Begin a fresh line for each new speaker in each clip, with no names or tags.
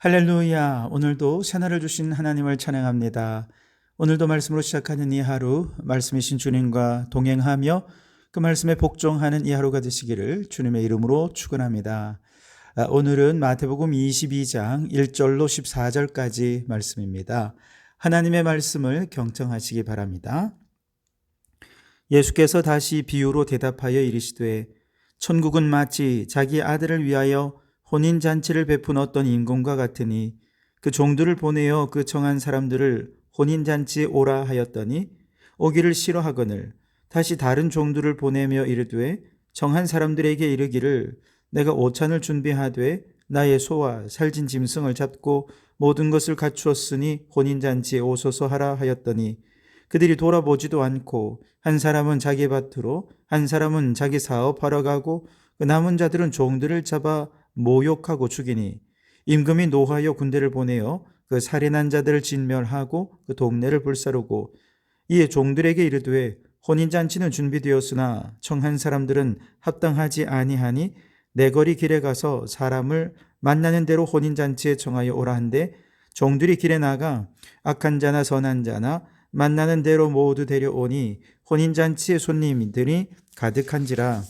할렐루야. 오늘도 새날을 주신 하나님을 찬양합니다. 오늘도 말씀으로 시작하는 이 하루, 말씀이신 주님과 동행하며 그 말씀에 복종하는 이 하루가 되시기를 주님의 이름으로 축원합니다. 오늘은 마태복음 22장 1절로 14절까지 말씀입니다. 하나님의 말씀을 경청하시기 바랍니다. 예수께서 다시 비유로 대답하여 이르시되 천국은 마치 자기 아들을 위하여 혼인잔치를 베푼 어떤 임금과 같으니 그 종들을 보내어 그 청한 사람들을 혼인잔치에 오라 하였더니 오기를 싫어하거늘 다시 다른 종들을 보내며 이르되 정한 사람들에게 이르기를 내가 오찬을 준비하되 나의 소와 살진 짐승을 잡고 모든 것을 갖추었으니 혼인잔치에 오소서 하라 하였더니 그들이 돌아보지도 않고 한 사람은 자기 밭으로 한 사람은 자기 사업하러 가고 그 남은 자들은 종들을 잡아 모욕하고 죽이니 임금이 노하여 군대를 보내어 그 살인한 자들을 진멸하고 그 동네를 불사르고 이에 종들에게 이르되 혼인잔치는 준비되었으나 청한 사람들은 합당하지 아니하니 내거리 길에 가서 사람을 만나는 대로 혼인잔치에 청하여 오라 한데 종들이 길에 나가 악한 자나 선한 자나 만나는 대로 모두 데려오니 혼인잔치의 손님들이 가득한지라.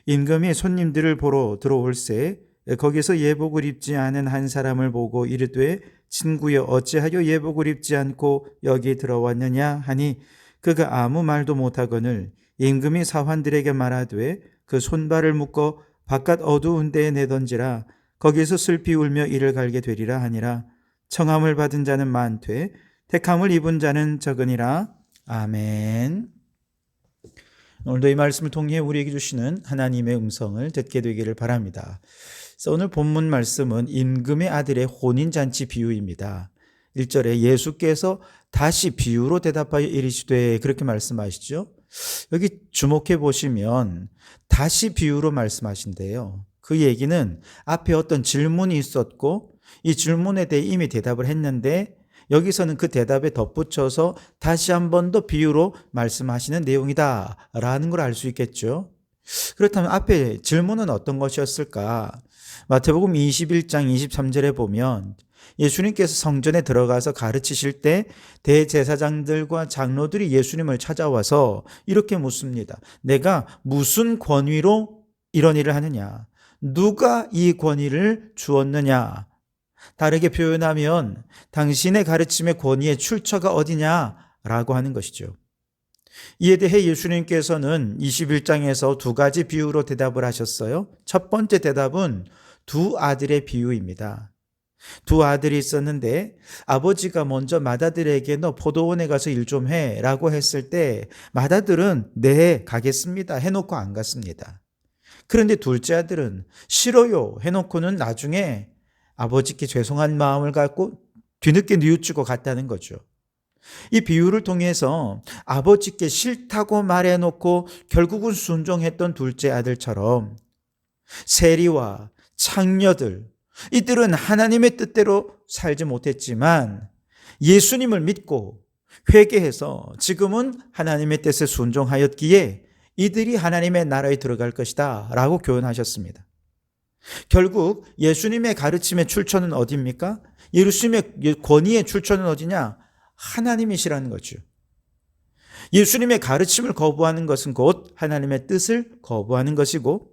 임금이 손님들을 보러 들어올새 거기서 예복을 입지 않은 한 사람을 보고 이르되 친구여 어찌하여 예복을 입지 않고 여기 들어왔느냐 하니 그가 아무 말도 못하거늘 임금이 사환들에게 말하되 그 손발을 묶어 바깥 어두운 데에 내던지라. 거기서 슬피 울며 이를 갈게 되리라 하니라. 청함을 받은 자는 많되 택함을 입은 자는 적으니라. 아멘. 오늘도 이 말씀을 통해 우리에게 주시는 하나님의 음성을 듣게 되기를 바랍니다. 그래서 오늘 본문 말씀은 임금의 아들의 혼인잔치 비유입니다. 1절에 예수께서 다시 비유로 대답하여 이르시되 그렇게 말씀하시죠. 여기 주목해 보시면 다시 비유로 말씀하신대요. 그 얘기는 앞에 어떤 질문이 있었고 이 질문에 대해 이미 대답을 했는데 여기서는 그 대답에 덧붙여서 다시 한 번 더 비유로 말씀하시는 내용이다 라는 걸 알 수 있겠죠. 그렇다면 앞에 질문은 어떤 것이었을까? 마태복음 21장 23절에 보면 예수님께서 성전에 들어가서 가르치실 때 대제사장들과 장로들이 예수님을 찾아와서 이렇게 묻습니다. 내가 무슨 권위로 이런 일을 하느냐? 누가 이 권위를 주었느냐? 다르게 표현하면 당신의 가르침의 권위의 출처가 어디냐라고 하는 것이죠. 이에 대해 예수님께서는 21장에서 두 가지 비유로 대답을 하셨어요. 첫 번째 대답은 두 아들의 비유입니다. 두 아들이 있었는데 아버지가 먼저 맏아들에게 너 포도원에 가서 일 좀 해라고 했을 때 맏아들은 네 가겠습니다 해놓고 안 갔습니다. 그런데 둘째 아들은 싫어요 해놓고는 나중에 아버지께 죄송한 마음을 갖고 뒤늦게 뉘우치고 갔다는 거죠. 이 비유를 통해서 아버지께 싫다고 말해놓고 결국은 순종했던 둘째 아들처럼 세리와 창녀들, 이들은 하나님의 뜻대로 살지 못했지만 예수님을 믿고 회개해서 지금은 하나님의 뜻에 순종하였기에 이들이 하나님의 나라에 들어갈 것이다 라고 교훈하셨습니다. 결국 예수님의 가르침의 출처는 어디입니까? 예수님의 권위의 출처는 어디냐? 하나님이시라는 거죠. 예수님의 가르침을 거부하는 것은 곧 하나님의 뜻을 거부하는 것이고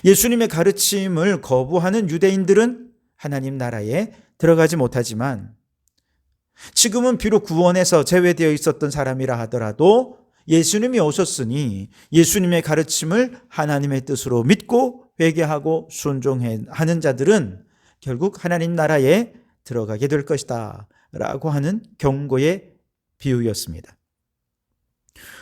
예수님의 가르침을 거부하는 유대인들은 하나님 나라에 들어가지 못하지만 지금은 비록 구원에서 제외되어 있었던 사람이라 하더라도 예수님이 오셨으니 예수님의 가르침을 하나님의 뜻으로 믿고 회개하고 순종하는 자들은 결국 하나님 나라에 들어가게 될 것이다 라고 하는 경고의 비유였습니다.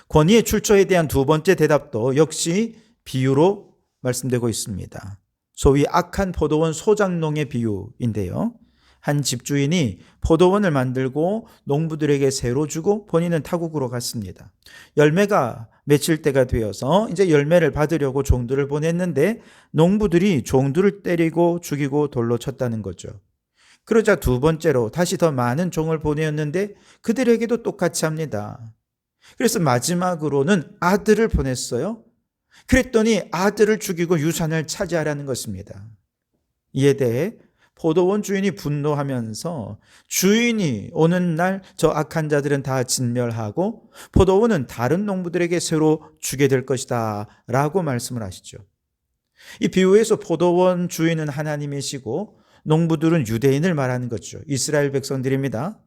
권위의 출처에 대한 두 번째 대답도 역시 비유로 말씀되고 있습니다. 소위 악한 포도원 소작농의 비유인데요. 한 집주인이 포도원을 만들고 농부들에게 새로 주고 본인은 타국으로 갔습니다. 열매가 맺힐 때가 되어서 이제 열매를 받으려고 종들을 보냈는데 농부들이 종들을 때리고 죽이고 돌로 쳤다는 거죠. 그러자 두 번째로 다시 더 많은 종을 보내었는데 그들에게도 똑같이 합니다. 그래서 마지막으로는 아들을 보냈어요. 그랬더니 아들을 죽이고 유산을 차지하라는 것입니다. 이에 대해 포도원 주인이 분노하면서 주인이 오는 날 저 악한 자들은 다 진멸하고 포도원은 다른 농부들에게 새로 주게 될 것이다 라고 말씀을 하시죠. 이 비유에서 포도원 주인은 하나님이시고 농부들은 유대인을 말하는 거죠. 이스라엘 백성들입니다.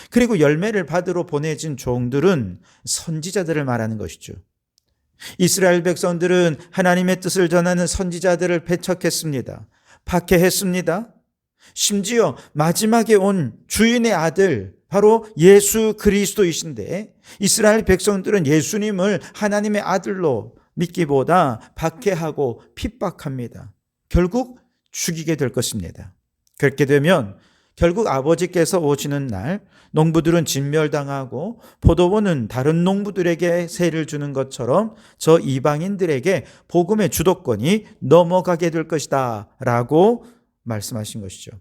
그리고 열매를 받으러 보내진 종들은 선지자들을 말하는 것이죠. 이스라엘 백성들은 하나님의 뜻을 전하는 선지자들을 배척했습니다. 박해했습니다. 심지어 마지막에 온 주인의 아들 바로 예수 그리스도이신데 이스라엘 백성들은 예수님을 하나님의 아들로 믿기보다 박해하고 핍박합니다. 결국 죽이게 될 것입니다. 그렇게 되면 결국 아버지께서 오시는 날 농부들은 진멸당하고 포도원은 다른 농부들에게 세를 주는 것처럼 저 이방인들에게 복음의 주도권이 넘어가게 될 것이다 라고 말씀하신 것이죠.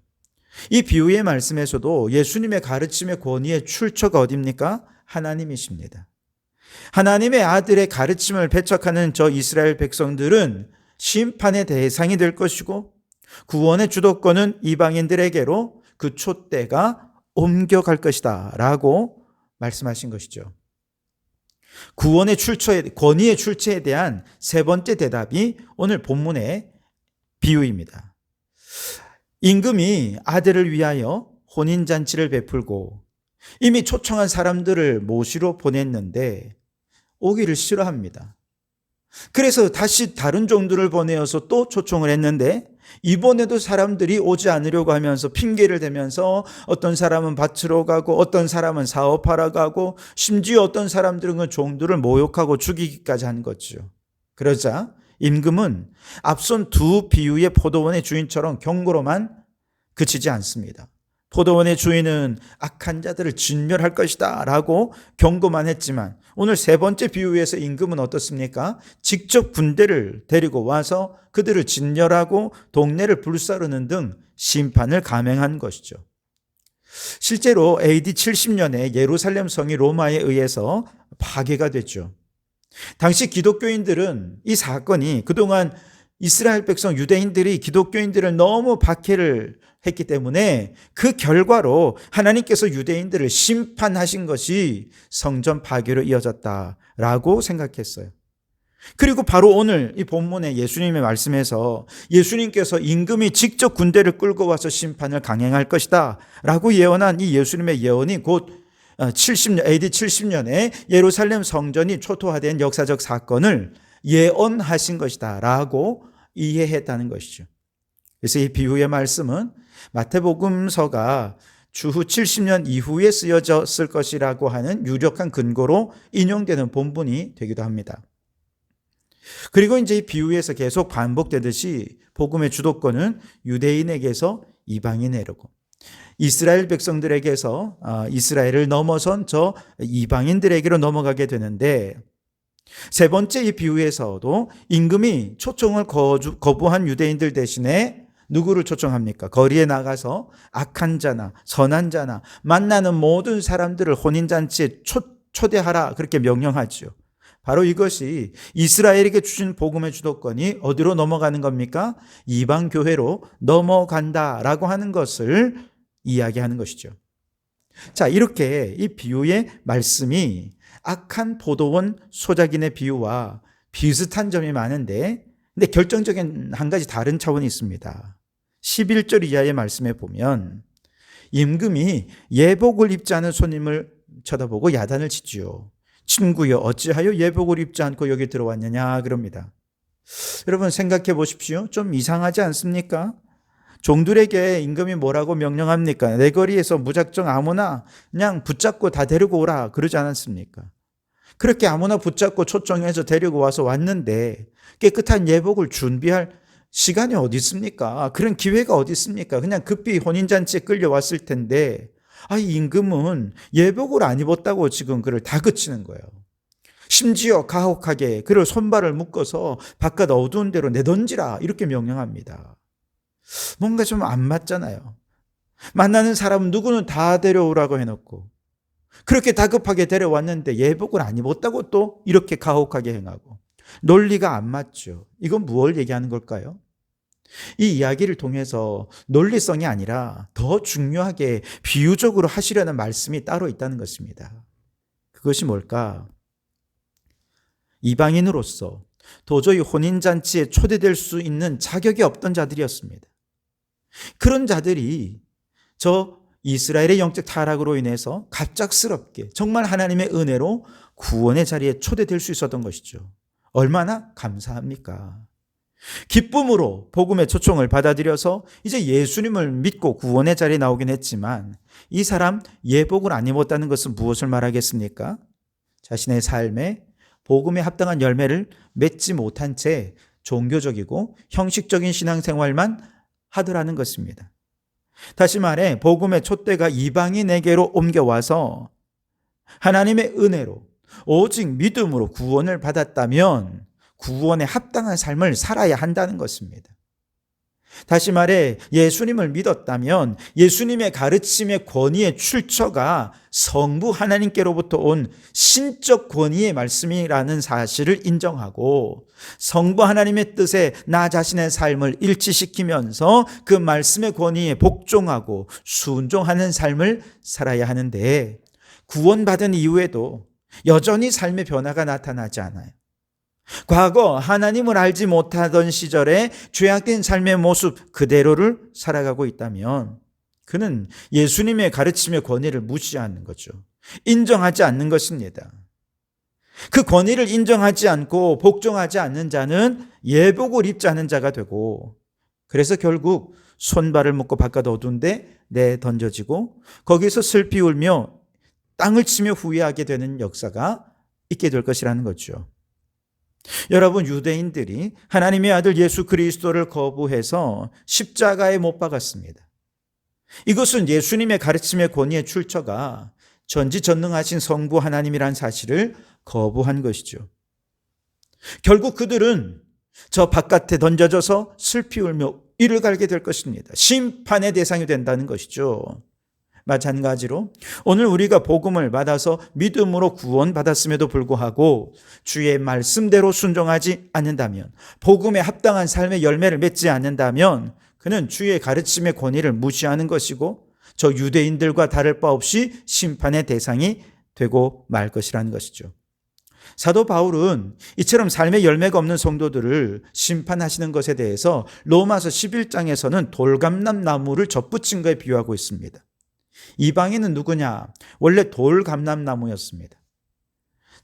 이 비유의 말씀에서도 예수님의 가르침의 권위의 출처가 어디입니까? 하나님이십니다. 하나님의 아들의 가르침을 배척하는 저 이스라엘 백성들은 심판의 대상이 될 것이고 구원의 주도권은 이방인들에게로 그 촛대가 옮겨갈 것이다 라고 말씀하신 것이죠. 구원의 출처에, 권위의 출처에 대한 세 번째 대답이 오늘 본문의 비유입니다. 임금이 아들을 위하여 혼인잔치를 베풀고 이미 초청한 사람들을 모시러 보냈는데 오기를 싫어합니다. 그래서 다시 다른 종들을 보내어서 또 초청을 했는데 이번에도 사람들이 오지 않으려고 하면서 핑계를 대면서 어떤 사람은 밭으로 가고 어떤 사람은 사업하러 가고 심지어 어떤 사람들은 그 종들을 모욕하고 죽이기까지 한 거죠. 그러자 임금은 앞선 두 비유의 포도원의 주인처럼 경고로만 그치지 않습니다. 포도원의 주인은 악한 자들을 진멸할 것이다 라고 경고만 했지만 오늘 세 번째 비유에서 임금은 어떻습니까? 직접 군대를 데리고 와서 그들을 진멸하고 동네를 불사르는 등 심판을 감행한 것이죠. 실제로 AD 70년에 예루살렘 성이 로마에 의해서 파괴가 됐죠. 당시 기독교인들은 이 사건이 그동안 이스라엘 백성 유대인들이 기독교인들을 너무 박해를 했기 때문에 그 결과로 하나님께서 유대인들을 심판하신 것이 성전 파괴로 이어졌다라고 생각했어요. 그리고 바로 오늘 이 본문의 예수님의 말씀에서 예수님께서 임금이 직접 군대를 끌고 와서 심판을 강행할 것이다 라고 예언한 이 예수님의 예언이 곧 AD 70년에 예루살렘 성전이 초토화된 역사적 사건을 예언하신 것이다 라고 이해했다는 것이죠. 그래서 이 비유의 말씀은 마태복음서가 주후 70년 이후에 쓰여졌을 것이라고 하는 유력한 근거로 인용되는 본문이 되기도 합니다. 그리고 이제 이 비유에서 계속 반복되듯이 복음의 주도권은 유대인에게서 이방인에게로 이스라엘 백성들에게서 이스라엘을 넘어선 저 이방인들에게로 넘어가게 되는데 세 번째 이 비유에서도 임금이 초청을 거부한 유대인들 대신에 누구를 초청합니까? 거리에 나가서 악한 자나 선한 자나 만나는 모든 사람들을 혼인잔치에 초대하라 그렇게 명령하죠. 바로 이것이 이스라엘에게 주신 복음의 주도권이 어디로 넘어가는 겁니까? 이방 교회로 넘어간다라고 하는 것을 이야기하는 것이죠. 자, 이렇게 이 비유의 말씀이 악한 포도원 소작인의 비유와 비슷한 점이 많은데 근데 결정적인 한 가지 다른 차원이 있습니다. 11절 이하의 말씀에 보면 임금이 예복을 입지 않은 손님을 쳐다보고 야단을 치지요. 친구여 어찌하여 예복을 입지 않고 여기 들어왔느냐 그럽니다. 여러분 생각해 보십시오. 좀 이상하지 않습니까? 종들에게 임금이 뭐라고 명령합니까? 내 거리에서 무작정 아무나 그냥 붙잡고 다 데리고 오라 그러지 않았습니까? 그렇게 아무나 붙잡고 초청해서 데리고 와서 왔는데 깨끗한 예복을 준비할 시간이 어디 있습니까? 그런 기회가 어디 있습니까? 그냥 급히 혼인잔치에 끌려왔을 텐데 이 임금은 예복을 안 입었다고 지금 그를 다그치는 거예요. 심지어 가혹하게 그를 손발을 묶어서 바깥 어두운 데로 내던지라 이렇게 명령합니다. 뭔가 좀 안 맞잖아요. 만나는 사람 누구는 다 데려오라고 해놓고 그렇게 다급하게 데려왔는데 예복을 안 입었다고 또 이렇게 가혹하게 행하고 논리가 안 맞죠. 이건 무엇을 얘기하는 걸까요? 이 이야기를 통해서 논리성이 아니라 더 중요하게 비유적으로 하시려는 말씀이 따로 있다는 것입니다. 그것이 뭘까? 이방인으로서 도저히 혼인잔치에 초대될 수 있는 자격이 없던 자들이었습니다. 그런 자들이 저 이스라엘의 영적 타락으로 인해서 갑작스럽게 정말 하나님의 은혜로 구원의 자리에 초대될 수 있었던 것이죠. 얼마나 감사합니까? 기쁨으로 복음의 초청을 받아들여서 이제 예수님을 믿고 구원의 자리에 나오긴 했지만 이 사람 예복을 안 입었다는 것은 무엇을 말하겠습니까? 자신의 삶에 복음에 합당한 열매를 맺지 못한 채 종교적이고 형식적인 신앙생활만 하더라는 것입니다. 다시 말해 복음의 촛대가 이방인에게로 옮겨와서 하나님의 은혜로 오직 믿음으로 구원을 받았다면 구원에 합당한 삶을 살아야 한다는 것입니다. 다시 말해 예수님을 믿었다면 예수님의 가르침의 권위의 출처가 성부 하나님께로부터 온 신적 권위의 말씀이라는 사실을 인정하고 성부 하나님의 뜻에 나 자신의 삶을 일치시키면서 그 말씀의 권위에 복종하고 순종하는 삶을 살아야 하는데 구원받은 이후에도 여전히 삶의 변화가 나타나지 않아요. 과거 하나님을 알지 못하던 시절에 죄악된 삶의 모습 그대로를 살아가고 있다면 그는 예수님의 가르침의 권위를 무시하는 거죠. 인정하지 않는 것입니다. 그 권위를 인정하지 않고 복종하지 않는 자는 예복을 입지 않은 자가 되고 그래서 결국 손발을 묶고 바깥 어두운 데 내던져지고 거기서 슬피 울며 땅을 치며 후회하게 되는 역사가 있게 될 것이라는 거죠. 여러분, 유대인들이 하나님의 아들 예수 그리스도를 거부해서 십자가에 못 박았습니다. 이것은 예수님의 가르침의 권위의 출처가 전지전능하신 성부 하나님이란 사실을 거부한 것이죠. 결국 그들은 저 바깥에 던져져서 슬피 울며 이를 갈게 될 것입니다. 심판의 대상이 된다는 것이죠. 마찬가지로 오늘 우리가 복음을 받아서 믿음으로 구원받았음에도 불구하고 주의 말씀대로 순종하지 않는다면, 복음에 합당한 삶의 열매를 맺지 않는다면 그는 주의 가르침의 권위를 무시하는 것이고 저 유대인들과 다를 바 없이 심판의 대상이 되고 말 것이라는 것이죠. 사도 바울은 이처럼 삶의 열매가 없는 성도들을 심판하시는 것에 대해서 로마서 11장에서는 돌감람 나무를 접붙인 것에 비유하고 있습니다. 이방인은 누구냐? 원래 돌감람나무였습니다.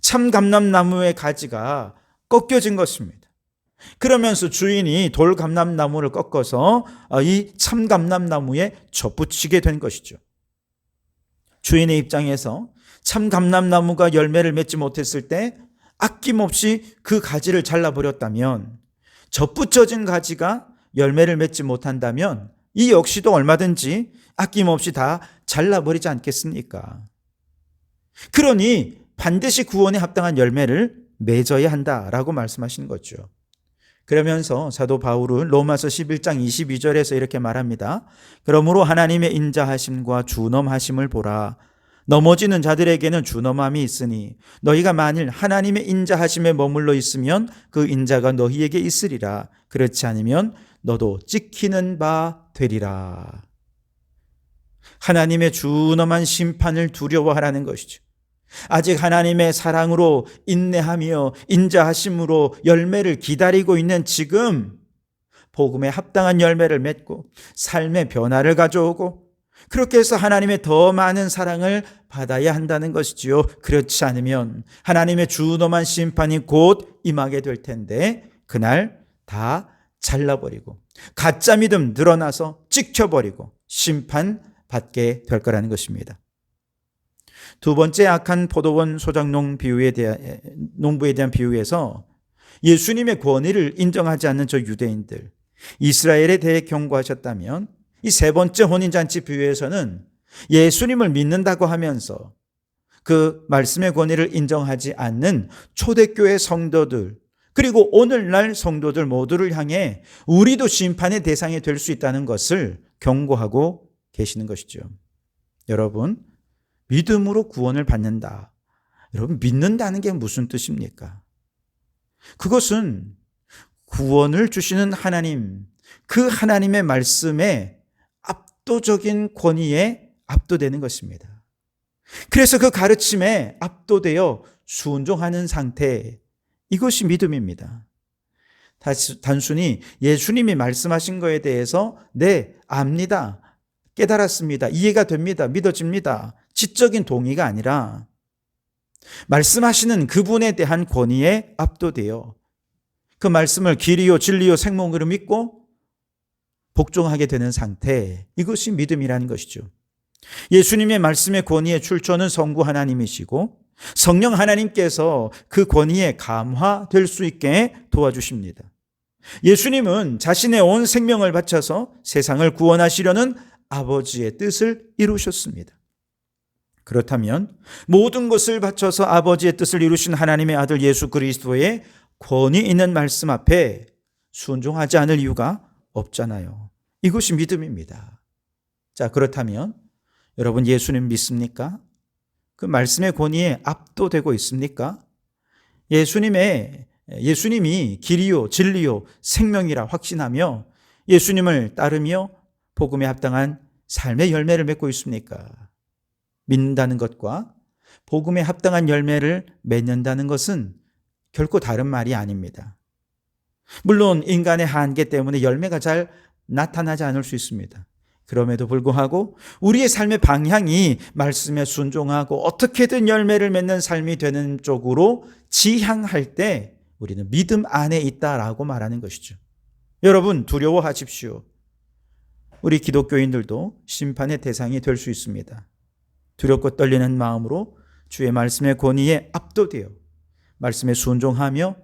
참감람나무의 가지가 꺾여진 것입니다. 그러면서 주인이 돌감람나무를 꺾어서 이 참감람나무에 접붙이게 된 것이죠. 주인의 입장에서 참감람나무가 열매를 맺지 못했을 때 아낌없이 그 가지를 잘라버렸다면, 접붙여진 가지가 열매를 맺지 못한다면 이 역시도 얼마든지 아낌없이 다 잘라버리지 않겠습니까? 그러니 반드시 구원에 합당한 열매를 맺어야 한다라고 말씀하시는 거죠. 그러면서 사도 바울은 로마서 11장 22절에서 이렇게 말합니다. 그러므로 하나님의 인자하심과 준엄하심을 보라. 넘어지는 자들에게는 준엄함이 있으니 너희가 만일 하나님의 인자하심에 머물러 있으면 그 인자가 너희에게 있으리라. 그렇지 않으면 너도 찍히는 바 되리라. 하나님의 준엄한 심판을 두려워하라는 것이죠. 아직 하나님의 사랑으로 인내하며 인자하심으로 열매를 기다리고 있는 지금 복음에 합당한 열매를 맺고 삶의 변화를 가져오고 그렇게 해서 하나님의 더 많은 사랑을 받아야 한다는 것이지요. 그렇지 않으면 하나님의 준엄한 심판이 곧 임하게 될 텐데 그날 다 잘라버리고 가짜 믿음 드러나서 찍혀버리고 심판받게 될 거라는 것입니다. 두 번째 악한 포도원 소작농 농부에 대한 비유에서 예수님의 권위를 인정하지 않는 저 유대인들, 이스라엘에 대해 경고하셨다면 이 세 번째 혼인잔치 비유에서는 예수님을 믿는다고 하면서 그 말씀의 권위를 인정하지 않는 초대교회 성도들, 그리고 오늘날 성도들 모두를 향해 우리도 심판의 대상이 될 수 있다는 것을 경고하고 계시는 것이죠. 여러분, 믿음으로 구원을 받는다. 여러분, 믿는다는 게 무슨 뜻입니까? 그것은 구원을 주시는 하나님, 그 하나님의 말씀에 압도적인 권위에 압도되는 것입니다. 그래서 그 가르침에 압도되어 순종하는 상태, 이것이 믿음입니다. 단순히 예수님이 말씀하신 거에 대해서 네, 압니다, 깨달았습니다, 이해가 됩니다, 믿어집니다, 지적인 동의가 아니라 말씀하시는 그분에 대한 권위에 압도되어 그 말씀을 길이요 진리요 생명으로 믿고 복종하게 되는 상태, 이것이 믿음이라는 것이죠. 예수님의 말씀의 권위의 출처는 성부 하나님이시고 성령 하나님께서 그 권위에 감화될 수 있게 도와주십니다. 예수님은 자신의 온 생명을 바쳐서 세상을 구원하시려는 아버지의 뜻을 이루셨습니다. 그렇다면 모든 것을 바쳐서 아버지의 뜻을 이루신 하나님의 아들 예수 그리스도의 권위 있는 말씀 앞에 순종하지 않을 이유가 없잖아요. 이것이 믿음입니다. 자, 그렇다면 여러분, 예수님 믿습니까? 그 말씀의 권위에 압도되고 있습니까? 예수님이 길이요 진리요 생명이라 확신하며 예수님을 따르며 복음에 합당한 삶의 열매를 맺고 있습니까? 믿는다는 것과 복음에 합당한 열매를 맺는다는 것은 결코 다른 말이 아닙니다. 물론 인간의 한계 때문에 열매가 잘 나타나지 않을 수 있습니다. 그럼에도 불구하고 우리의 삶의 방향이 말씀에 순종하고 어떻게든 열매를 맺는 삶이 되는 쪽으로 지향할 때 우리는 믿음 안에 있다라고 말하는 것이죠. 여러분, 두려워하십시오. 우리 기독교인들도 심판의 대상이 될 수 있습니다. 두렵고 떨리는 마음으로 주의 말씀의 권위에 압도되어 말씀에 순종하며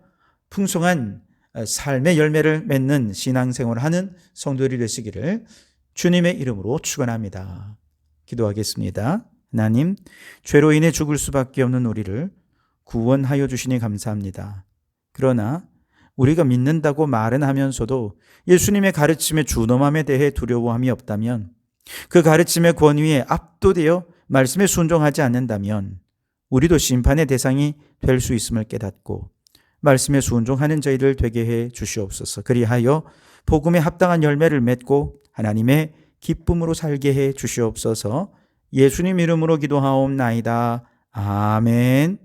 풍성한 삶의 열매를 맺는 신앙생활을 하는 성도들이 되시기를 주님의 이름으로 축원합니다. 기도하겠습니다. 하나님, 죄로 인해 죽을 수밖에 없는 우리를 구원하여 주시니 감사합니다. 그러나 우리가 믿는다고 말은 하면서도 예수님의 가르침의 준엄함에 대해 두려워함이 없다면, 그 가르침의 권위에 압도되어 말씀에 순종하지 않는다면 우리도 심판의 대상이 될 수 있음을 깨닫고 말씀에 순종하는 저희들 되게 해 주시옵소서. 그리하여 복음에 합당한 열매를 맺고 하나님의 기쁨으로 살게 해 주시옵소서. 예수님 이름으로 기도하옵나이다. 아멘.